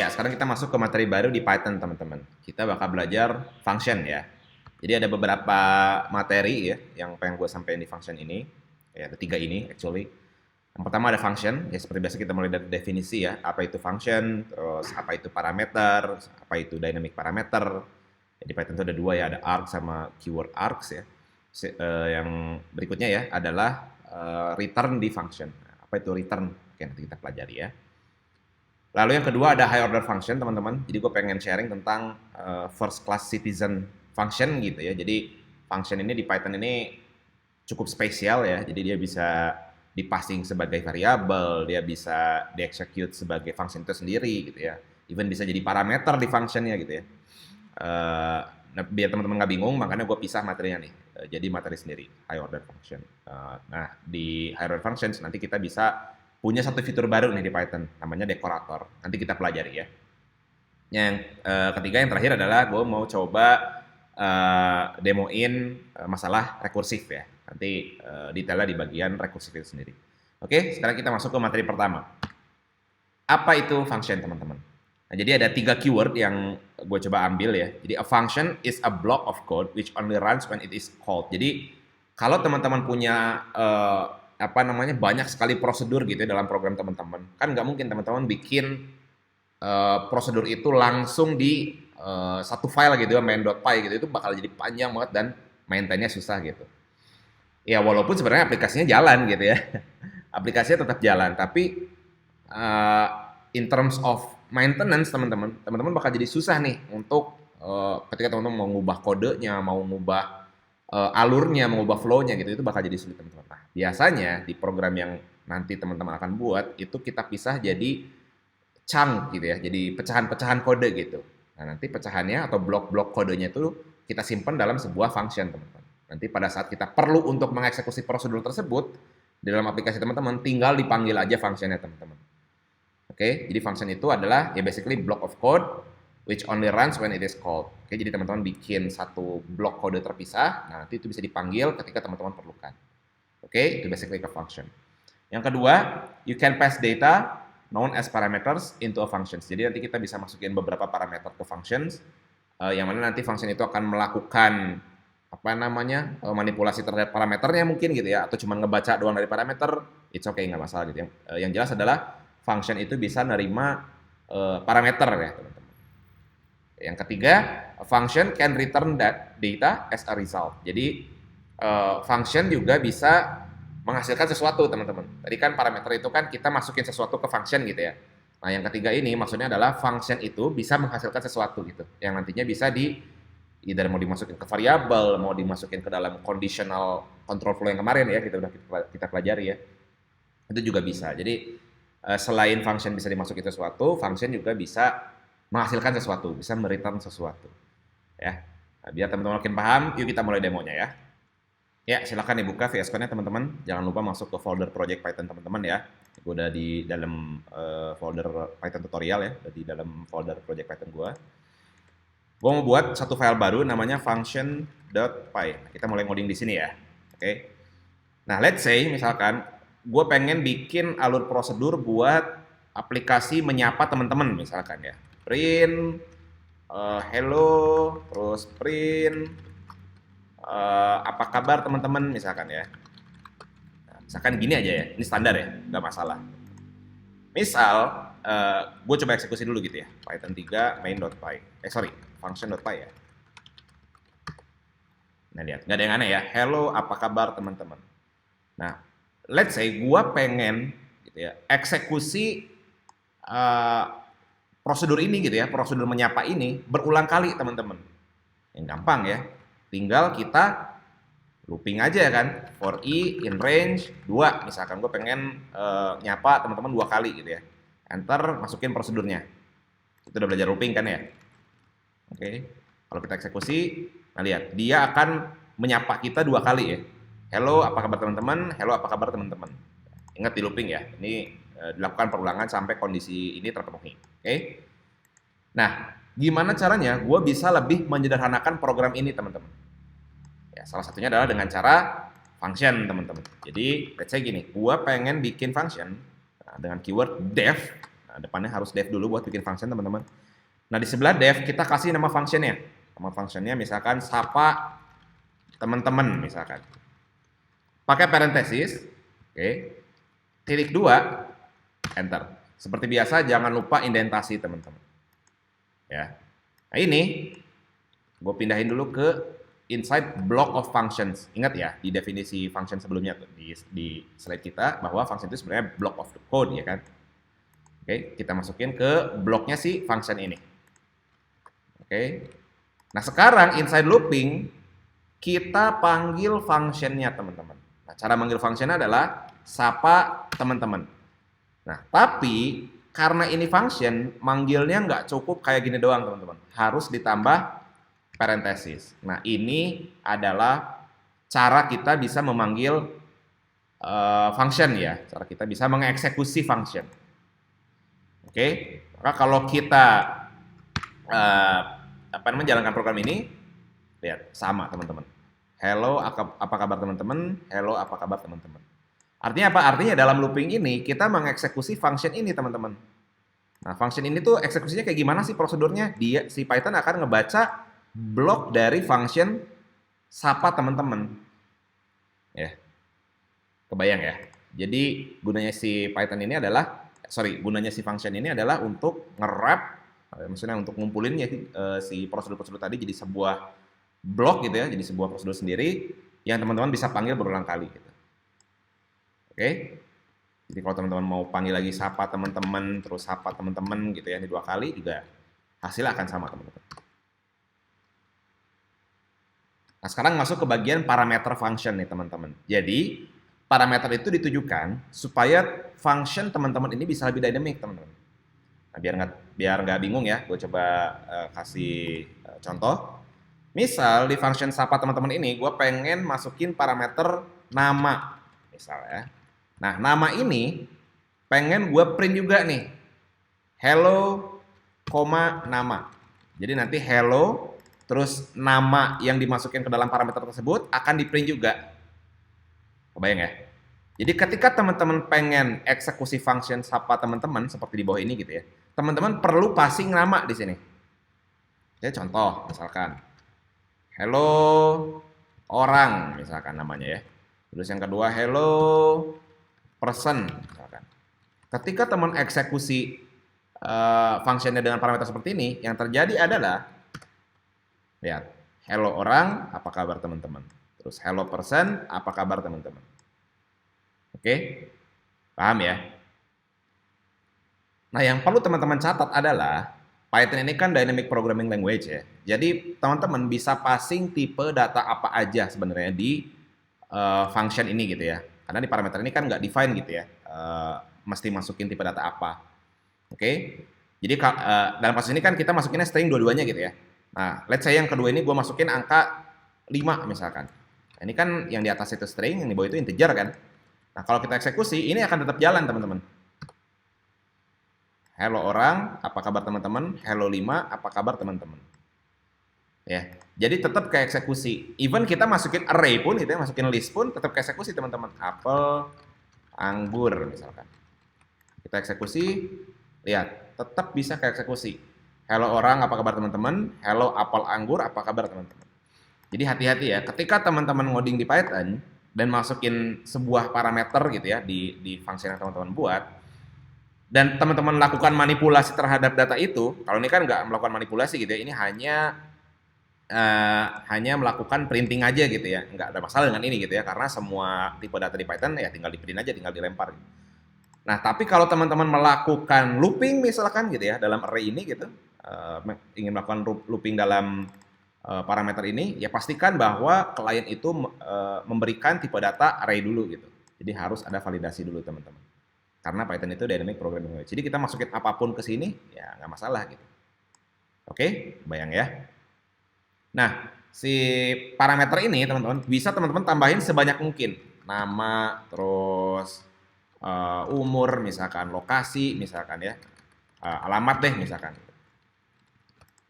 Ya, sekarang kita masuk ke materi baru di Python, teman-teman. Kita bakal belajar function ya. Jadi ada beberapa materi ya yang pengen gue sampaikan di function ini. Ya, ada tiga ini actually. Yang pertama ada function, ya seperti biasa kita mulai dari definisi ya. Apa itu function, terus apa itu parameter, apa itu dynamic parameter. Jadi Python itu ada dua ya, ada arg sama keyword args ya. Yang berikutnya ya adalah return di function. Apa itu return? Oke, nanti kita pelajari ya. Lalu yang kedua ada high order function, teman-teman. Jadi gue pengen sharing tentang first class citizen function gitu ya. Jadi function ini di Python ini cukup spesial ya. Jadi dia bisa dipassing sebagai variabel, dia bisa di-execute sebagai function itu sendiri gitu ya. Even bisa jadi parameter di functionnya gitu ya. Nah, biar teman-teman nggak bingung, makanya gue pisah materinya nih. Jadi materi sendiri, high order function. Nah, di high order functions nanti kita bisa punya satu fitur baru nih di Python, namanya dekorator. Nanti kita pelajari ya. Yang ketiga, yang terakhir adalah gue mau coba demoin masalah rekursif ya. Nanti detailnya di bagian rekursif itu sendiri. Oke, sekarang kita masuk ke materi pertama. Apa itu function, teman-teman? Nah, jadi ada tiga keyword yang gue coba ambil ya. Jadi a function is a block of code which only runs when it is called. Jadi kalau teman-teman punya banyak sekali prosedur gitu ya dalam program teman-teman, kan nggak mungkin teman-teman bikin prosedur itu langsung di satu file gitu ya, main.py gitu, itu bakal jadi panjang banget dan maintainnya susah gitu. Ya walaupun sebenarnya aplikasinya jalan gitu ya, aplikasinya tetap jalan, tapi in terms of maintenance teman-teman bakal jadi susah nih untuk ketika teman-teman mau ngubah kodenya, mau ngubah alurnya, mengubah flow-nya gitu, itu bakal jadi sulit teman-teman. Nah, biasanya di program yang nanti teman-teman akan buat, itu kita pisah jadi chunk gitu ya, jadi pecahan-pecahan kode gitu. Nah, nanti pecahannya atau blok-blok kodenya itu kita simpan dalam sebuah function, teman-teman. Nanti pada saat kita perlu untuk mengeksekusi prosedur tersebut, di dalam aplikasi teman-teman, tinggal dipanggil aja functionnya, teman-teman. Oke, jadi function itu adalah ya basically block of code which only runs when it is called. Oke, jadi teman-teman bikin satu blok kode terpisah, nah nanti itu bisa dipanggil ketika teman-teman perlukan. Oke, itu basically ke function. Yang kedua, you can pass data known as parameters into a functions. Jadi nanti kita bisa masukin beberapa parameter ke functions, yang mana nanti function itu akan melakukan manipulasi terhadap parameternya mungkin gitu ya, atau cuma ngebaca doang dari parameter, it's okay, nggak masalah gitu. Yang jelas adalah function itu bisa nerima parameter ya teman-teman. Yang ketiga, a function can return that data as a result. Jadi function juga bisa menghasilkan sesuatu teman-teman. Tadi kan parameter itu kan kita masukin sesuatu ke function gitu ya. Nah yang ketiga ini maksudnya adalah function itu bisa menghasilkan sesuatu gitu, yang nantinya bisa either mau dimasukin ke variabel, mau dimasukin ke dalam conditional control flow yang kemarin ya, kita pelajari ya. Itu juga bisa. Jadi selain function bisa dimasukin sesuatu, function juga bisa menghasilkan sesuatu, bisa mereturn sesuatu. Ya. Nah, biar teman-teman makin paham, yuk kita mulai demonya ya. Ya, silakan dibuka VS Code-nya teman-teman. Jangan lupa masuk ke folder project Python teman-teman ya. Gue udah di dalam folder Python tutorial ya, udah di dalam folder project Python gue. Gue mau buat satu file baru namanya function.py. Kita mulai ngoding di sini ya. Oke. Nah, let's say misalkan gue pengen bikin alur prosedur buat aplikasi menyapa teman-teman misalkan ya. Print hello, terus print apa kabar teman-teman misalkan ya. Nah, misalkan gini aja ya, ini standar ya, nggak masalah. Misal gue coba eksekusi dulu gitu ya, Python 3 main.py, function.py ya. Nah lihat, nggak ada yang aneh ya, hello apa kabar teman-teman. Nah, let's say gue pengen gitu ya, eksekusi prosedur ini gitu ya, prosedur menyapa ini berulang kali teman-teman. Yang gampang ya, tinggal kita looping aja kan, for i in range 2, misalkan gue pengen nyapa teman-teman 2 kali gitu ya, enter, masukin prosedurnya. Itu udah belajar looping kan ya. Oke, kalau kita eksekusi, nah lihat, dia akan menyapa kita 2 kali ya. Hello, apa kabar teman-teman? Hello, apa kabar teman-teman? Ingat di looping ya, ini dilakukan perulangan sampai kondisi ini terpenuhi. Oke. Nah, gimana caranya gue bisa lebih menyederhanakan program ini teman-teman? Ya, salah satunya adalah dengan cara function teman-teman. Jadi, let's say gini, gue pengen bikin function dengan keyword def. Nah, depannya harus def dulu buat bikin function teman-teman. Nah di sebelah def kita kasih nama functionnya. Nama functionnya misalkan sapa teman-teman misalkan. Pakai parenthesis, oke. Titik 2, enter. Seperti biasa jangan lupa indentasi teman-teman. Ya. Nah ini gue pindahin dulu ke inside block of functions. Ingat ya, di definisi function sebelumnya di slide kita bahwa function itu sebenarnya block of the code ya kan. Oke, kita masukin ke bloknya si function ini. Oke. Nah, sekarang inside looping kita panggil functionnya teman-teman. Nah, cara manggil functionnya adalah sapa teman-teman. Nah, tapi karena ini function, manggilnya nggak cukup kayak gini doang teman-teman. Harus ditambah parenthesis. Nah, ini adalah cara kita bisa memanggil function ya. Cara kita bisa mengeksekusi function. Oke, maka kalau kita menjalankan program ini, lihat sama teman-teman. Hello, apa kabar teman-teman? Hello, apa kabar teman-teman? Artinya apa? Artinya dalam looping ini kita mengeksekusi function ini teman-teman. Nah, function ini tuh eksekusinya kayak gimana sih prosedurnya? Si Python akan ngebaca blok dari function sapa teman-teman. Ya, kebayang ya. Jadi gunanya si Python ini adalah, gunanya si function ini adalah untuk nge-wrap, maksudnya untuk ngumpulin ya si prosedur-prosedur tadi jadi sebuah blok gitu ya, jadi sebuah prosedur sendiri yang teman-teman bisa panggil berulang kali. Gitu. Oke, jadi kalau teman-teman mau panggil lagi sapa teman-teman, terus sapa teman-teman gitu ya, ini 2 kali juga hasilnya akan sama teman-teman. Nah sekarang masuk ke bagian parameter function nih teman-teman. Jadi parameter itu ditujukan supaya function teman-teman ini bisa lebih dynamic teman-teman. Nah biar nggak bingung ya, gue coba kasih contoh. Misal di function sapa teman-teman ini, gue pengen masukin parameter nama, misalnya. Nah, nama ini pengen gue print juga nih, hello, nama. Jadi nanti hello, terus nama yang dimasukin ke dalam parameter tersebut akan di print juga. Kebayang ya? Jadi ketika teman-teman pengen eksekusi function sapa teman-teman seperti di bawah ini gitu ya, teman-teman perlu passing nama di sini. Jadi contoh, misalkan hello orang misalkan namanya ya. Terus yang kedua hello person misalkan. Ketika teman eksekusi functionnya dengan parameter seperti ini, yang terjadi adalah lihat hello orang apa kabar teman-teman. Terus hello person apa kabar teman-teman. Oke? Paham ya? Nah, yang perlu teman-teman catat adalah Python ini kan dynamic programming language ya. Jadi teman-teman bisa passing tipe data apa aja sebenarnya di function ini gitu ya. Karena di parameter ini kan nggak define gitu ya. Mesti masukin tipe data apa. Oke. Jadi dalam kasus ini kan kita masukinnya string dua-duanya gitu ya. Nah, let's say yang kedua ini gue masukin angka 5 misalkan. Nah, ini kan yang di atas itu string, yang di bawah itu integer kan. Nah, kalau kita eksekusi, ini akan tetap jalan teman-teman. Hello orang, apa kabar teman-teman? Hello 5, apa kabar teman-teman? Ya, jadi tetap ke eksekusi. Even kita masukin array pun, gitu ya, masukin list pun tetap ke eksekusi teman-teman. Apel, anggur misalkan. Kita eksekusi, lihat, tetap bisa ke eksekusi. Hello orang, apa kabar teman-teman? Hello apel anggur, apa kabar teman-teman? Jadi hati-hati ya, ketika teman-teman ngoding di Python dan masukin sebuah parameter gitu ya di function yang teman-teman buat, dan teman-teman lakukan manipulasi terhadap data itu, kalau ini kan nggak melakukan manipulasi gitu ya, ini hanya melakukan printing aja gitu ya, nggak ada masalah dengan ini gitu ya, karena semua tipe data di Python ya tinggal di print aja, tinggal dilempar. Gitu. Nah, tapi kalau teman-teman melakukan looping misalkan gitu ya dalam array ini gitu, ingin melakukan looping dalam parameter ini, ya pastikan bahwa klien itu memberikan tipe data array dulu gitu. Jadi harus ada validasi dulu teman-teman. Karena Python itu dynamic programming language. Jadi kita masukin apapun ke sini, ya nggak masalah gitu. Oke, bayang ya. Nah, si parameter ini teman-teman bisa teman-teman tambahin sebanyak mungkin. Nama, terus umur, misalkan lokasi, misalkan ya, alamat deh misalkan.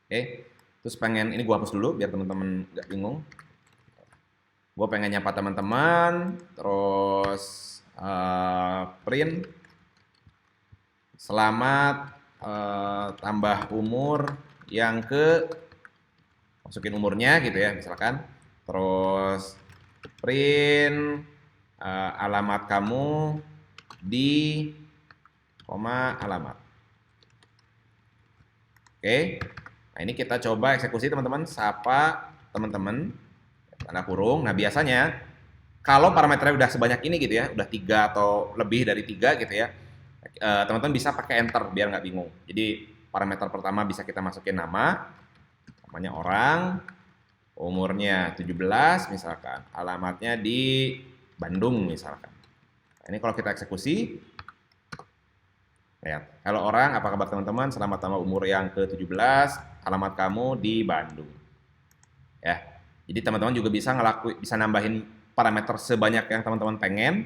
Oke, terus pengen ini gua hapus dulu biar teman-teman nggak bingung. Gua pengen nyapa teman-teman, terus print. selamat tambah umur yang ke, masukin umurnya gitu ya misalkan, terus print alamat kamu di koma alamat. Oke, nah ini kita coba eksekusi teman-teman, sapa teman-teman, tanda kurung. Nah biasanya kalau parameternya udah sebanyak ini gitu ya, udah 3 atau lebih dari 3 gitu ya, teman-teman bisa pakai enter biar nggak bingung. Jadi parameter pertama bisa kita masukin nama, namanya orang, umurnya 17 misalkan, alamatnya di Bandung misalkan. Nah, ini kalau kita eksekusi, lihat, halo orang, apa kabar teman-teman? Selamat tambah umur yang ke-17, alamat kamu di Bandung. Ya. Jadi teman-teman juga bisa bisa nambahin parameter sebanyak yang teman-teman pengen,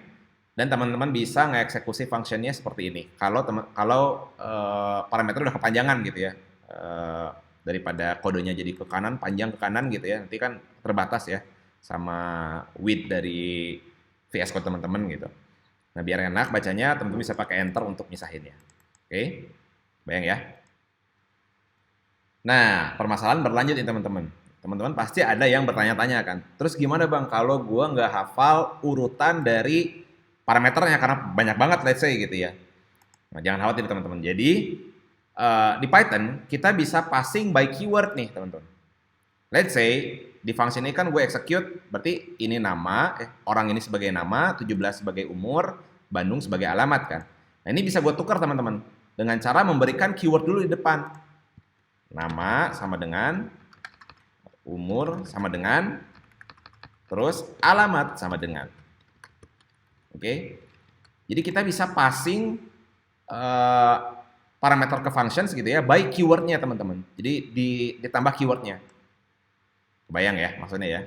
dan teman-teman bisa ngeksekusi functionnya seperti ini. Kalau parameter udah kepanjangan gitu ya, daripada kodenya jadi ke kanan, panjang ke kanan gitu ya, nanti kan terbatas ya sama width dari VS Code teman-teman gitu. Nah biar enak bacanya, teman-teman bisa pakai enter untuk misahinnya. Oke, bayang ya. Nah permasalahan berlanjut nih teman-teman. Teman-teman pasti ada yang bertanya-tanya kan, terus gimana bang kalau gua nggak hafal urutan dari parameternya karena banyak banget let's say gitu ya. Nah, jangan khawatir teman-teman. Jadi di Python kita bisa passing by keyword nih teman-teman. Let's say di function ini kan gue execute, berarti ini nama, orang ini sebagai nama, 17 sebagai umur, Bandung sebagai alamat kan. Nah ini bisa gue tukar teman-teman dengan cara memberikan keyword dulu di depan. Nama sama dengan, umur sama dengan, terus alamat sama dengan. Oke, jadi kita bisa passing parameter ke functions gitu ya, by keywordnya teman-teman. Jadi ditambah keywordnya. Bayang ya maksudnya ya.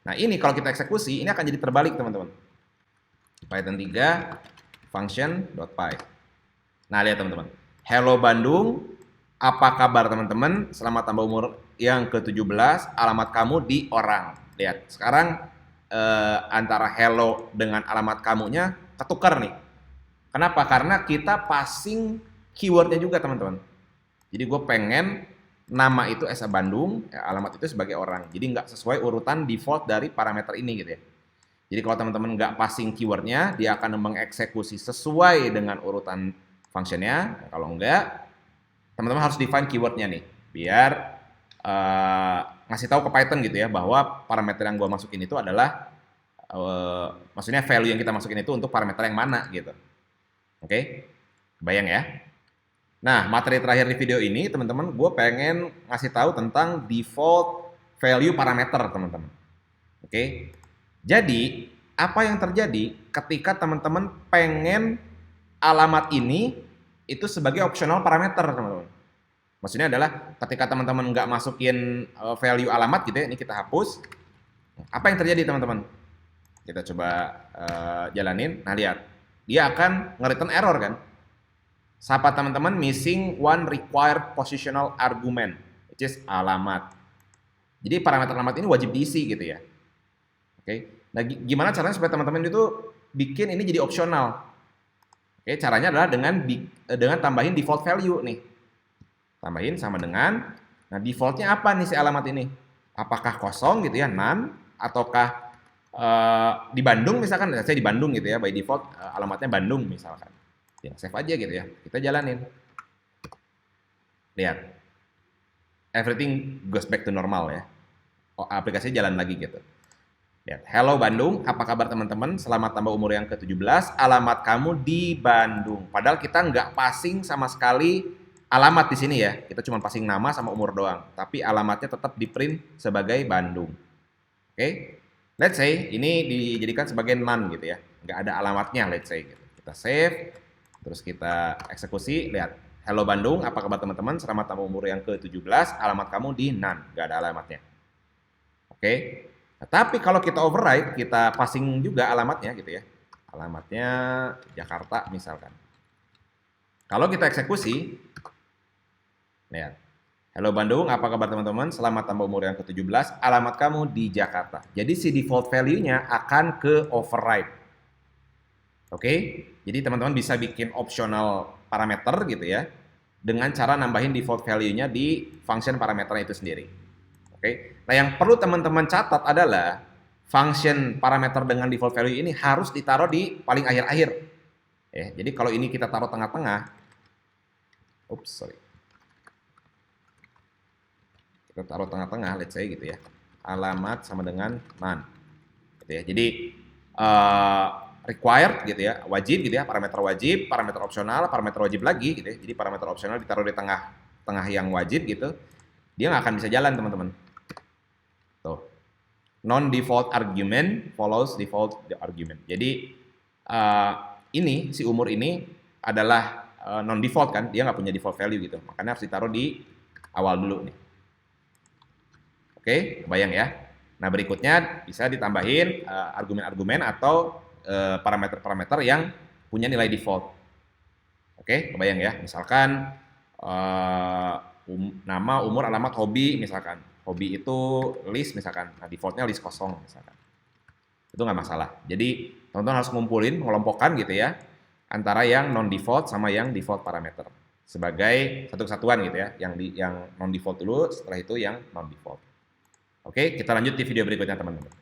Nah ini kalau kita eksekusi, ini akan jadi terbalik teman-teman. Python 3 function.py. Nah lihat teman-teman. Hello Bandung, apa kabar teman-teman? Selamat tambah umur yang ke-17, alamat kamu di orang. Lihat, sekarang antara hello dengan alamat kamunya ketukar nih. Kenapa? Karena kita passing keywordnya juga teman-teman. Jadi gue pengen nama itu Esa Bandung, alamat itu sebagai orang. Jadi nggak sesuai urutan default dari parameter ini gitu ya. Jadi kalau teman-teman nggak passing keywordnya, dia akan mengeksekusi sesuai dengan urutan functionnya. Kalau enggak, teman-teman harus define keywordnya nih, biar ngasih tahu ke Python gitu ya, bahwa parameter yang gue masukin itu adalah, maksudnya value yang kita masukin itu untuk parameter yang mana gitu. Oke, bayang ya. Nah, materi terakhir di video ini, teman-teman, gue pengen ngasih tahu tentang default value parameter, teman-teman. Oke, jadi apa yang terjadi ketika teman-teman pengen alamat ini itu sebagai optional parameter, teman-teman. Maksudnya adalah ketika teman-teman nggak masukin value alamat gitu ya, ini kita hapus. Apa yang terjadi, teman-teman? Kita coba jalanin. Nah, lihat, dia akan nge-return error kan? Sapa teman-teman, missing one required positional argument, which is alamat. Jadi parameter alamat ini wajib diisi gitu ya. Oke. Nah, gimana caranya supaya teman-teman itu bikin ini jadi opsional? Oke, caranya adalah dengan tambahin default value nih. Tambahin sama dengan, nah defaultnya apa nih si alamat ini? Apakah kosong gitu ya, none, ataukah di Bandung misalkan, saya di Bandung gitu ya, by default alamatnya Bandung misalkan. Ya, save aja gitu ya. Kita jalanin. Lihat. Everything goes back to normal ya. Oh, aplikasinya jalan lagi gitu. Lihat. Hello Bandung, apa kabar teman-teman? Selamat tambah umur yang ke-17, alamat kamu di Bandung. Padahal kita nggak passing sama sekali alamat di sini ya. Kita cuma passing nama sama umur doang. Tapi alamatnya tetap di print sebagai Bandung. Oke. Let's say ini dijadikan sebagai none gitu ya. Nggak ada alamatnya, let's say gitu. Kita save. Terus kita eksekusi, lihat. Hello Bandung, apa kabar teman-teman? Selamat tambah umur yang ke-17, alamat kamu di none, nggak ada alamatnya. Oke. Nah, tapi kalau kita override, kita passing juga alamatnya gitu ya. Alamatnya Jakarta misalkan. Kalau kita eksekusi, lihat. Hello Bandung, apa kabar teman-teman? Selamat tambah umur yang ke-17, alamat kamu di Jakarta. Jadi si default value-nya akan ke override. Oke, jadi teman-teman bisa bikin optional parameter gitu ya, dengan cara nambahin default value-nya di function parameternya itu sendiri. Oke. Nah, yang perlu teman-teman catat adalah function parameter dengan default value ini harus ditaruh di paling akhir-akhir. Ya, jadi kalau ini kita taruh tengah-tengah, kita taruh tengah-tengah, let's say gitu ya, alamat sama dengan none. Gitu ya. Jadi required gitu ya, wajib gitu ya, parameter opsional, parameter wajib lagi gitu ya. Jadi parameter opsional ditaruh di tengah yang wajib gitu, dia nggak akan bisa jalan teman-teman. Tuh, non default argument follows default argument. Jadi ini si umur ini adalah non default kan, dia nggak punya default value gitu, makanya harus ditaruh di awal dulu nih. Oke, kebayang ya. Nah, berikutnya bisa ditambahin argumen-argumen atau parameter-parameter yang punya nilai default. Oke, kebayang ya. Misalkan nama, umur, alamat, hobi misalkan. Hobi itu list misalkan. Nah, defaultnya list kosong misalkan. Itu nggak masalah. Jadi, teman-teman harus ngumpulin, mengelompokkan gitu ya, antara yang non-default sama yang default parameter. Sebagai satu kesatuan gitu ya. Yang non-default dulu, setelah itu yang non-default. Oke, kita lanjut di video berikutnya teman-teman.